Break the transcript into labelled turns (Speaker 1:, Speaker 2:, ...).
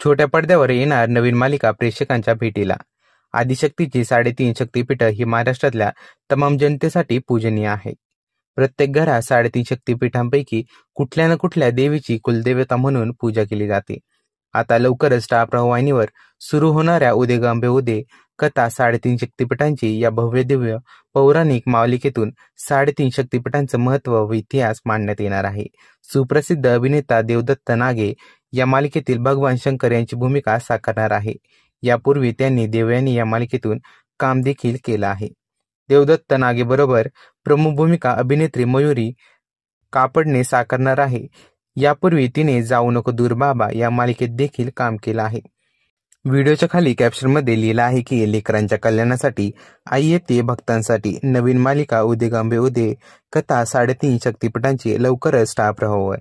Speaker 1: छोट्या पडद्यावर येणार नवीन मालिका प्रेक्षकांच्या भेटीला. आदिशक्तीची 3.5 शक्तिपीठं ही महाराष्ट्रातल्या तमाम जनतेसाठी पूजनीय आहेत. प्रत्येक घरात 3.5 शक्तिपीठांपैकी कुठल्या ना कुठल्या देवीची कुलदेवता म्हणून पूजा केली जाते. आता लवकरच स्टार प्रवाह वाहिनीवर सुरू होणाऱ्या उदे उदे कथा 3.5 शक्तिपीठांची या भव्यदिव्य पौराणिक मालिकेतून 3.5 शक्तिपीठांचं महत्त्व व इतिहास मांडण्यात येणार आहे. सुप्रसिद्ध अभिनेता देवदत्त नागे या मालिकेतील भगवान शंकर यांची भूमिका साकारणार आहे. यापूर्वी त्यांनी देवयानी या मालिकेतून काम देखील केलं आहे. देवदत्त नागे बरोबर प्रमुख भूमिका अभिनेत्री मयुरी कापडने साकारणार आहे. यापूर्वी तिने जाऊ नको दूर बाबा या मालिकेत देखील काम केलं आहे. व्हिडिओच्या खाली कॅप्शनमध्ये लिहिलं आहे की लेकरांच्या कल्याणासाठी आई येते भक्तांसाठी नवीन मालिका उदे उदे कथा 3.5 शक्तिपीठांची लवकरच स्टार प्रवाहावर.